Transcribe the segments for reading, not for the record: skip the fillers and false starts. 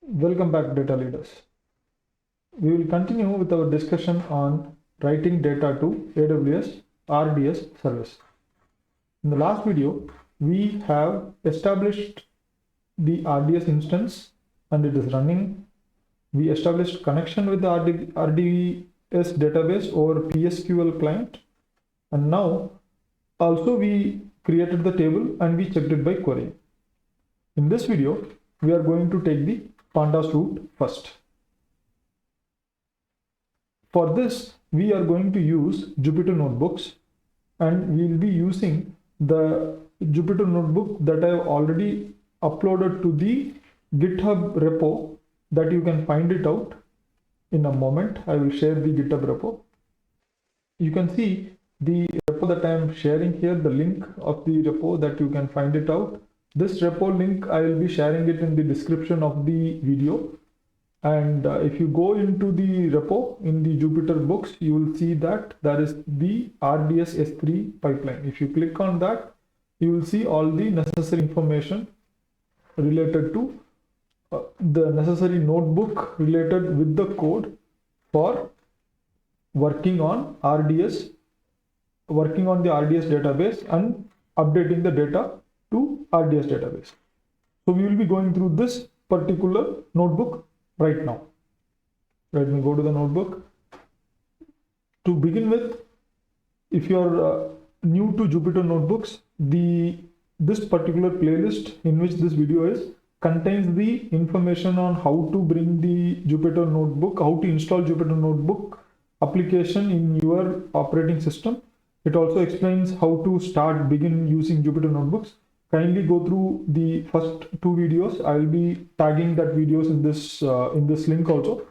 Welcome back, data leaders. We will continue with our discussion on writing data to AWS RDS service. In the last video, we have established the RDS instance and it is running. We established connection with the RDS database over PSQL client, and now also we created the table and we checked it by query. In this video, we are going to take the pandas route first. For this, we are going to use Jupyter notebooks, and we will be using the Jupyter notebook that I have already uploaded to the GitHub repo that you can find it out in a moment. I will share the GitHub repo. You can see the repo that I am sharing here, the link of the repo that you can find it out. This repo link, I will be sharing it in the description of the video. And if you go into the repo in the Jupyter books, you will see that there is the RDS S3 pipeline. If you click on that, you will see all the necessary information related to the necessary notebook related with the code for working on RDS, working on the RDS database and updating the data to RDS database. So we will be going through this particular notebook right now. Let me go to the notebook. To begin with, if you are new to Jupyter notebooks, this particular playlist in which this video is contains the information on how to bring the Jupyter notebook, how to install Jupyter notebook application in your operating system. It also explains how to begin using Jupyter notebooks. Kindly go through the first two videos. I will be tagging that videos in this link also.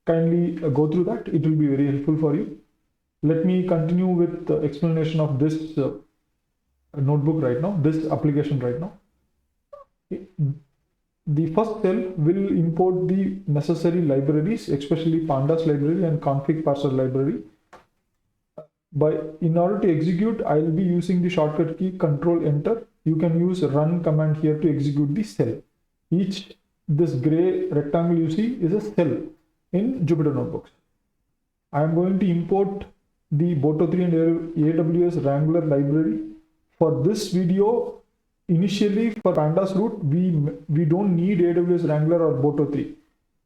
Kindly go through that. It will be very helpful for you. Let me continue with the explanation of this notebook right now, this application right now. The first cell will import the necessary libraries, especially pandas library and config parser library. In order to execute, I will be using the shortcut key Control Enter. You can use run command here to execute the cell. This gray rectangle you see is a cell in Jupyter notebooks. I am going to import the Boto3 and AWS Wrangler library. For this video, initially for pandas route, we don't need AWS Wrangler or Boto3.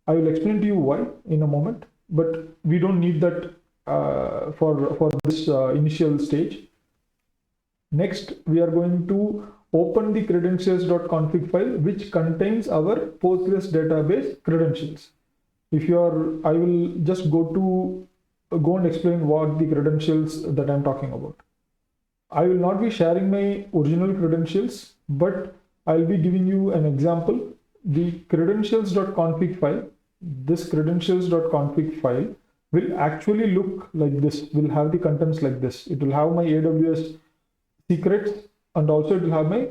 I will explain to you why in a moment, but we don't need that for this initial stage. Next, we are going to open the credentials.config file, which contains our Postgres database credentials. I will just go and explain what the credentials that I'm talking about. I will not be sharing my original credentials, but I'll be giving you an example. The credentials.config file, this credentials.config file will actually look like this, will have the contents like this. It will have my AWS secrets, and also it will have my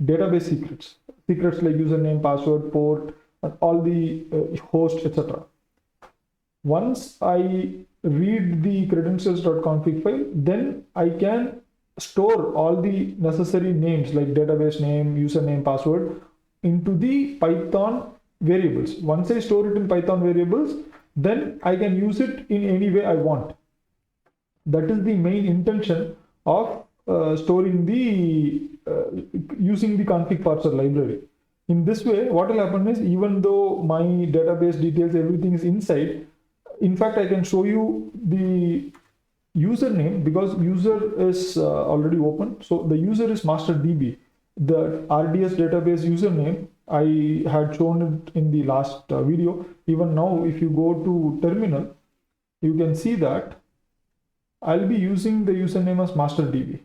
database secrets like username, password, port, and all the host, etc. Once I read the credentials.config file, then I can store all the necessary names like database name, username, password into the Python variables. Once I store it in Python variables, then I can use it in any way I want. That is the main intention of storing using the config parser library. In this way, what will happen is, even though my database details, everything is inside, in fact, I can show you the username because user is already open. So the user is MasterDB. The RDS database username, I had shown it in the last video. Even now, if you go to terminal, you can see that I'll be using the username as MasterDB.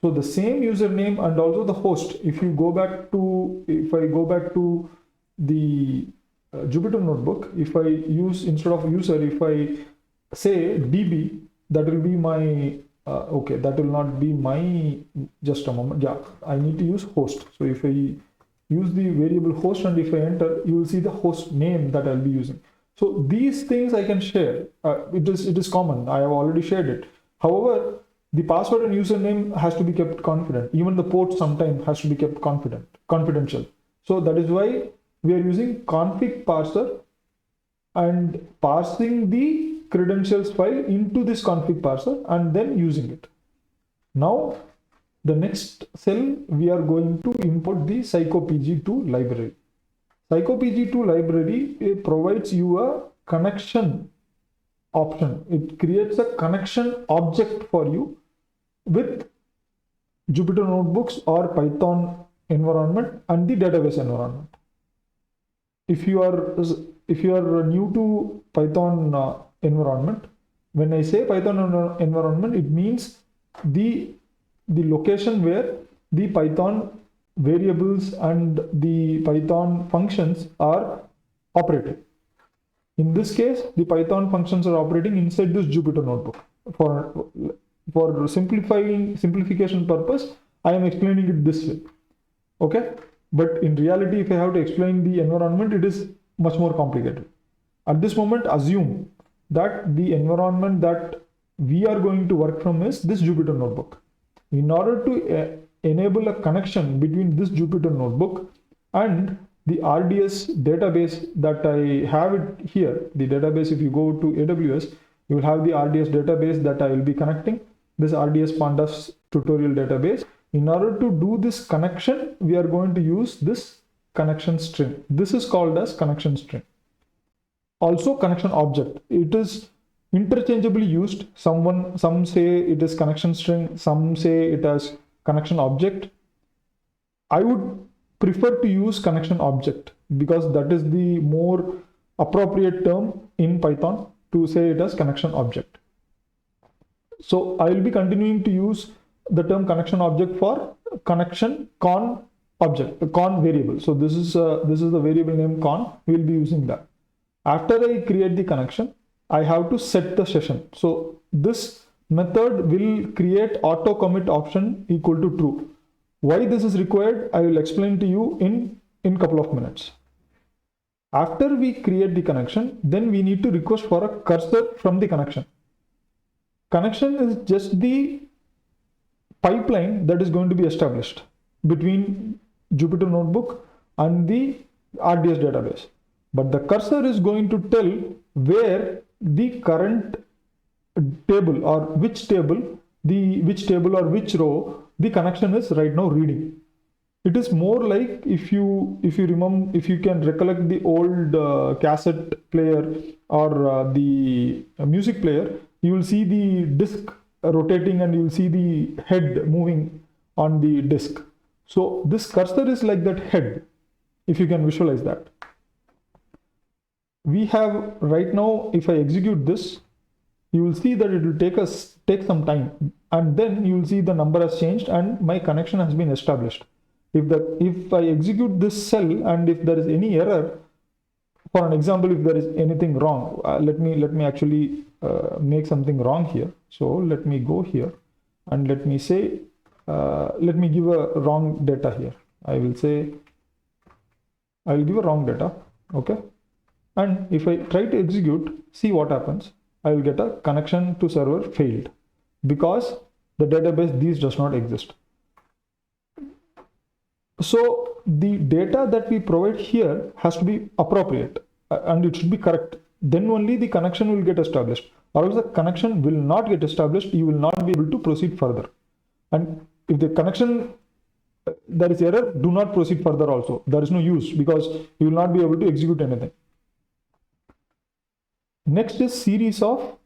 So the same username and also the host. If I go back to the Jupyter notebook, if I use, instead of user, if I say DB, that will be my, okay, that will not be my, just a moment. Yeah, I need to use host. So if I use the variable host and if I enter, you will see the host name that I'll be using. So these things I can share. It is common. I have already shared it. However, the password and username has to be kept confident. Even the port sometimes has to be kept confidential. So that is why we are using config parser and parsing the credentials file into this config parser and then using it. Now, the next cell, we are going to import the psychopg2 library. Psychopg2 library provides you a connection option. It creates a connection object for you with Jupyter Notebooks or Python environment and the database environment. If you are new to Python environment, when I say Python environment, it means the location where the Python variables and the Python functions are operating. In this case, the Python functions are operating inside this Jupyter Notebook. For simplification purpose, I am explaining it this way. Okay, but in reality, if I have to explain the environment, it is much more complicated. At this moment, assume that the environment that we are going to work from is this Jupyter Notebook. In order to enable a connection between this Jupyter Notebook and the RDS database that I have it here, the database, if you go to AWS, you will have the RDS database that I will be connecting, this RDS pandas tutorial database. In order to do this connection, we are going to use this connection string. This is called as connection string. Also connection object. It is interchangeably used. Some say it is connection string, some say it as connection object. I would prefer to use connection object because that is the more appropriate term in Python to say it as connection object. So I will be continuing to use the term connection object for connection con object, con variable. So this is the variable name con. We will be using that. After I create the connection, I have to set the session. So this method will create auto commit option equal to true. Why this is required, I will explain to you in couple of minutes. After we create the connection, then we need to request for a cursor from the connection. Connection is just the pipeline that is going to be established between Jupyter Notebook and the RDS database. But the cursor is going to tell where the current table or which table or which row the connection is right now reading. It is more like if you can recollect the old cassette player or the music player, you will see the disc rotating and you will see the head moving on the disc. So this cursor is like that head, if you can visualize that. We have right now, if I execute this, you will see that it will take some time, and then you will see the number has changed and my connection has been established. If I execute this cell and if there is any error, for an example, if there is anything wrong, let me actually make something wrong here. So let me go here and let me say, let me give a wrong data here. I will say, I will give a wrong data. Okay. And if I try to execute, see what happens. I will get a connection to server failed because the database these does not exist. So the data that we provide here has to be appropriate and it should be correct. Then only the connection will get established. Or else the connection will not get established. You will not be able to proceed further. And if the connection, there is error, do not proceed further also. There is no use because you will not be able to execute anything. Next is series of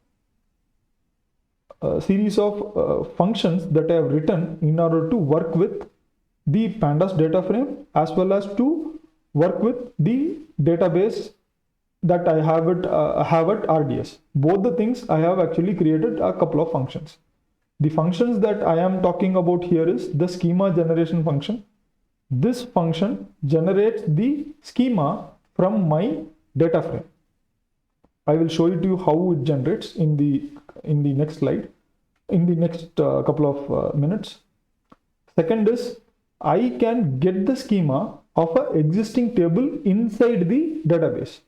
functions that I have written in order to work with the pandas data frame as well as to work with the database that I have at RDS. Both the things I have actually created a couple of functions. The functions that I am talking about here is the schema generation function. This function generates the schema from my data frame. I will show it to you how it generates in the next slide, in the next couple of minutes. Second is I can get the schema of an existing table inside the database.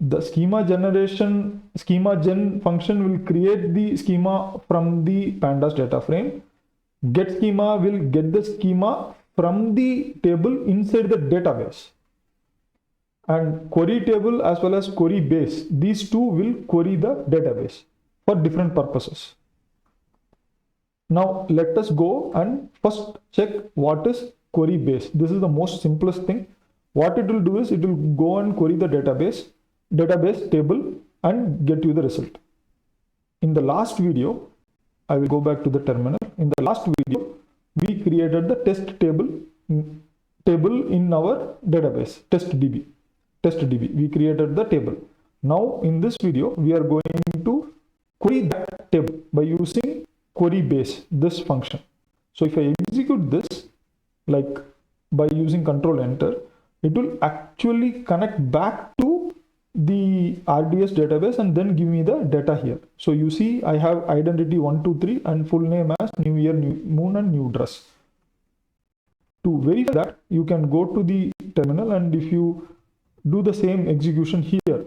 The schema gen function will create the schema from the pandas data frame. Get schema will get the schema from the table inside the database. And query table as well as query base, these two will query the database for different purposes. Now let us go and first check what is query base. This is the most simplest thing. What it will do is it will go and query the database table and get you the result. In the last video, I will go back to the terminal. In the last video, we created the test table in our database, test.db. We created the table. Now in this video, we are going to query that table by using query base, this function. So if I execute this, like by using control enter, it will actually connect back to the RDS database and then give me the data here. So you see I have identity 123 and full name as new year, new moon and new dress. To verify that, you can go to the terminal, and if you do the same execution here,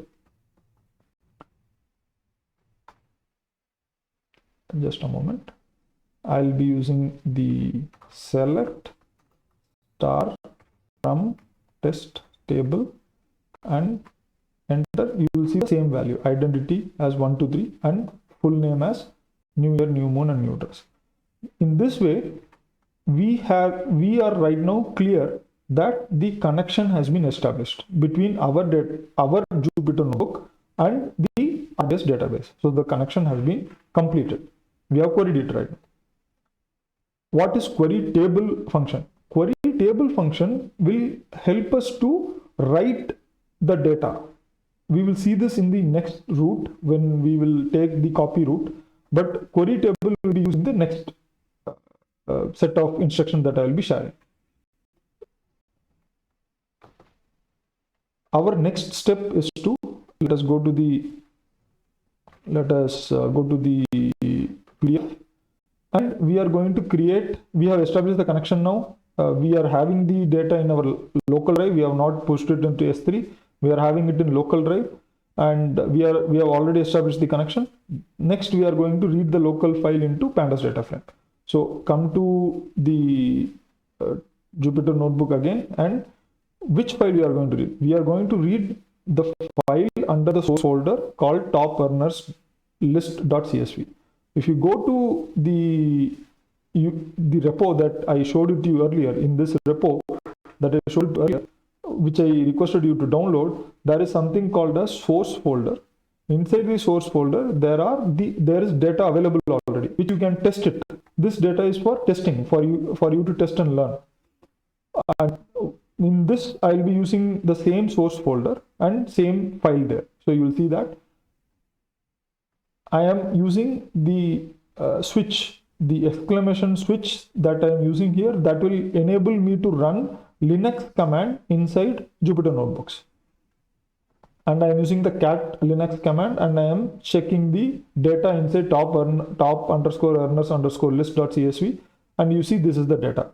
just a moment, I'll be using the select star from test table and enter. You will see the same value, identity as 123 and full name as new year, new moon and new dress. In this way, we are right now clear that the connection has been established between our Jupyter notebook and the RDS database. So the connection has been completed. We have queried it right now. What is query table function? Query table function will help us to write the data. We will see this in the next route when we will take the copy route, but query table will be used in the next set of instructions that I will be sharing. Our next step is to let us go to the PDF, and we are going to create. We have established the connection now. We are having the data in our local drive. We have not pushed it into S3. We are having it in local drive, and we have already established the connection. Next, we are going to read the local file into pandas data frame. So come to the Jupyter notebook again, and which file we are going to read? We are going to read the file under the source folder called top earners list.csv. If you go to the repo that I showed it to you earlier, in this repo that I showed you earlier, which I requested you to download, there is something called a source folder. Inside the source folder, there is data available already, which you can test it. This data is for testing, for you to test and learn. And in this, I will be using the same source folder and same file there. So you will see that I am using the switch, the exclamation switch that I am using here, that will enable me to run Linux command inside Jupyter notebooks. And I am using the cat Linux command, and I am checking the data inside top underscore earners underscore list.csv, and you see this is the data.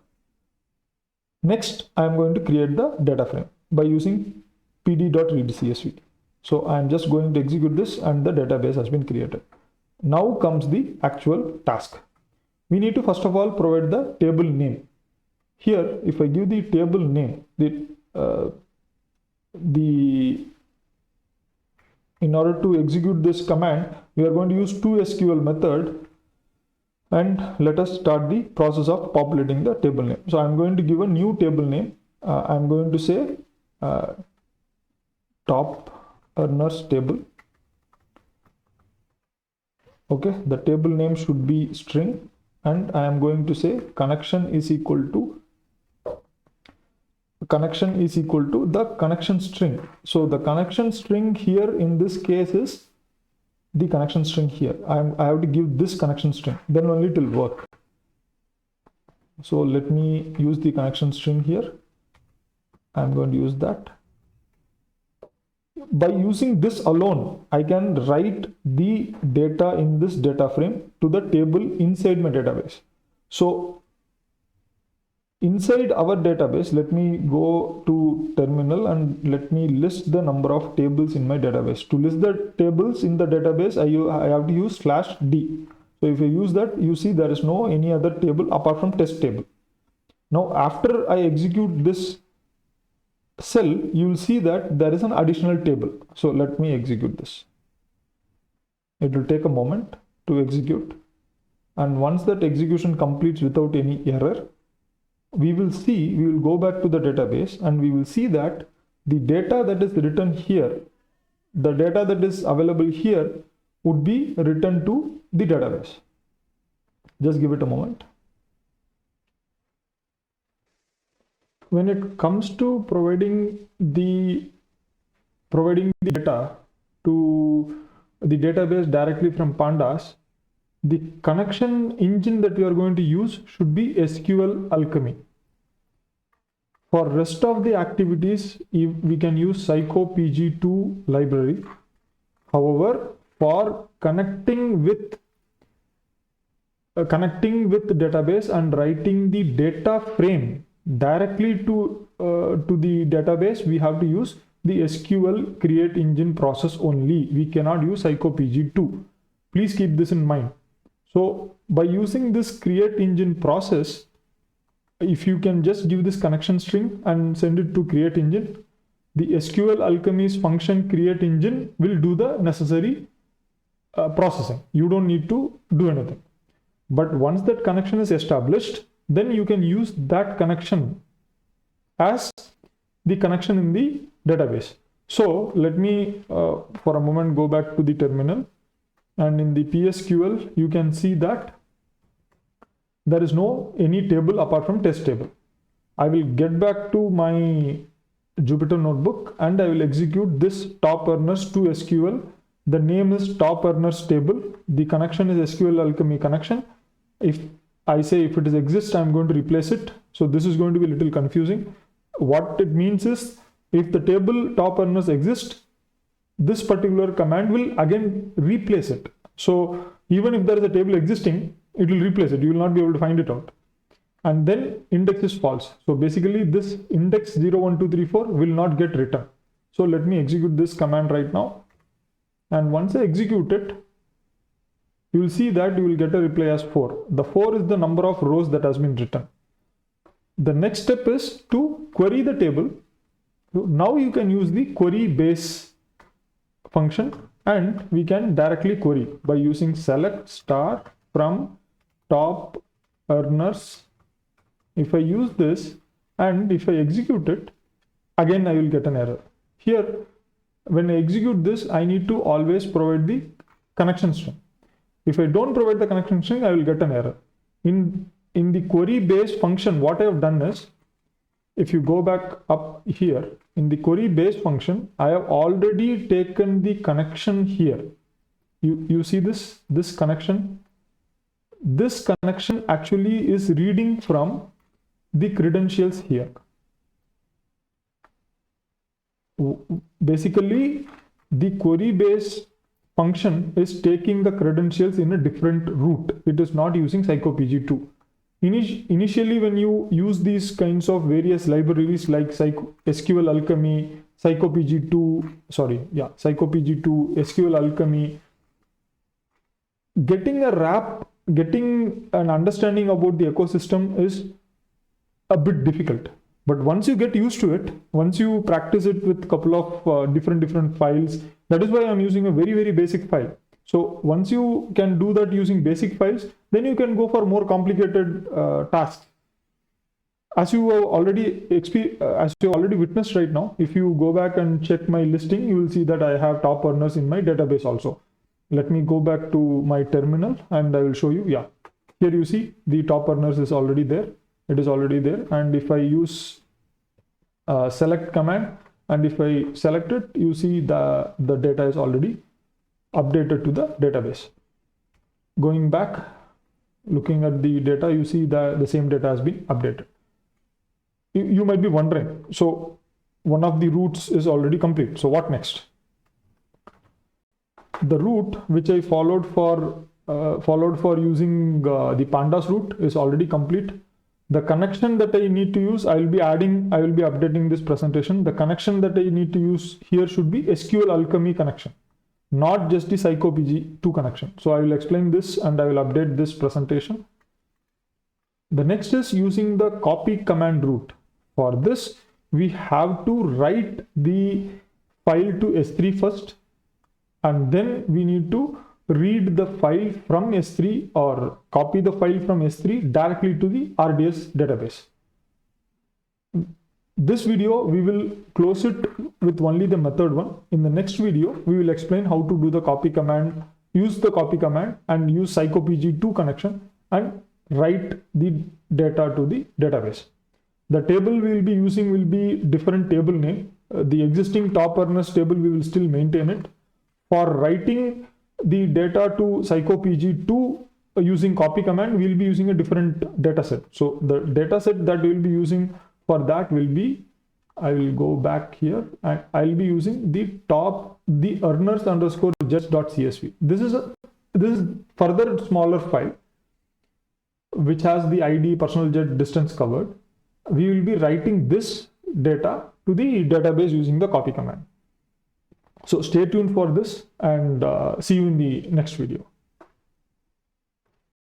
Next, I am going to create the data frame by using pd.readcsv. So I am just going to execute this, and the database has been created. Now comes the actual task. We need to first of all provide the table name. Here, if I give the table name, in order to execute this command, we are going to use toSQL method, and let us start the process of populating the table name. So I'm going to give a new table name. I'm going to say top earners table. Okay, the table name should be string, and I am going to say connection is equal to the connection string. So the connection string here in this case is the connection string here. I have to give this connection string, then only it will work. So let me use the connection string here. I'm going to use that. By using this alone, I can write the data in this data frame to the table inside my database. So inside our database, let me go to terminal and let me list the number of tables in my database. To list the tables in the database, I have to use /d. So if I use that, you see there is no any other table apart from test table. Now, after I execute this cell, you will see that there is an additional table. So let me execute this. It will take a moment to execute. And once that execution completes without any error, we will go back to the database and we will see that the data that is written here, the data that is available here would be written to the database. Just give it a moment. When it comes to providing the data to the database directly from Pandas, the connection engine that we are going to use should be SQL Alchemy. For rest of the activities, we can use psychopg2 library. However, for connecting with the database and writing the data frame directly to the database, we have to use the SQL create engine process only. We cannot use psychopg2. Please keep this in mind. So by using this create engine process, if you can just give this connection string and send it to create engine, the SQL Alchemy's function create engine will do the necessary processing. You don't need to do anything. But once that connection is established, then you can use that connection as the connection in the database. So let me for a moment go back to the terminal, and in the PSQL you can see that there is no any table apart from test table. I will get back to my Jupyter notebook and I will execute this top earners to SQL. The name is top earners table. The connection is SQL Alchemy connection. If I say if it exists, I'm going to replace it. So this is going to be a little confusing. What it means is if the table top earners exists, this particular command will again replace it. So even if there is a table existing, it will replace it. You will not be able to find it out. And then index is false. So basically this index 0, 1, 2, 3, 4 will not get written. So let me execute this command right now. And once I execute it, you will see that you will get a reply as 4. The 4 is the number of rows that has been written. The next step is to query the table. Now you can use the query base function and we can directly query by using select star from top earners. If I use this and if I execute it, again I will get an error. Here, when I execute this, I need to always provide the connection string. If I don't provide the connection string, I will get an error. In the query base function, what I have done is, if you go back up here, in the query base function, I have already taken the connection here. You see this connection? This connection actually is reading from the credentials here. Basically, the query base function is taking the credentials in a different route. It is not using psychopg2. Initially, when you use these kinds of various libraries like SQL Alchemy, psychopg2, SQL Alchemy, getting an understanding about the ecosystem is a bit difficult. But once you get used to it, once you practice it with a couple of different files, that is why I'm using a very basic file. So once you can do that using basic files, then you can go for more complicated tasks. As you have already witnessed right now, if you go back and check my listing, you will see that I have top earners in my database also. Let me go back to my terminal and I will show you. Yeah, here you see the top earners is already there. It is already there. And if I use select command and if I select it, you see the data is already updated to the database. Going back, looking at the data, you see that the same data has been updated. You might be wondering, so one of the routes is already complete. So what next? The route which I followed for using the pandas route is already complete. The connection that I need to use, I will be updating this presentation. The connection that I need to use here should be SQL Alchemy connection, not just the psychopg2 connection. So I will explain this and I will update this presentation. The next is using the copy command route. For this, we have to write the file to S3 first, and then we need to read the file from S3 or copy the file from S3 directly to the RDS database. This video, we will close it with only the method one. In the next video, we will explain how to do the copy command, use the copy command and use psychopg2 connection and write the data to the database. The table we will be using will be different table name. The existing top earners table, we will still maintain it. For writing the data to psychopg2 using copy command, we will be using a different data set. So the data set that we will be using for that will be, I will go back here and I'll be using the earners underscore jets.csv. This is further smaller file which has the ID, personal jet, distance covered. We will be writing this data to the database using the copy command. So stay tuned for this and see you in the next video.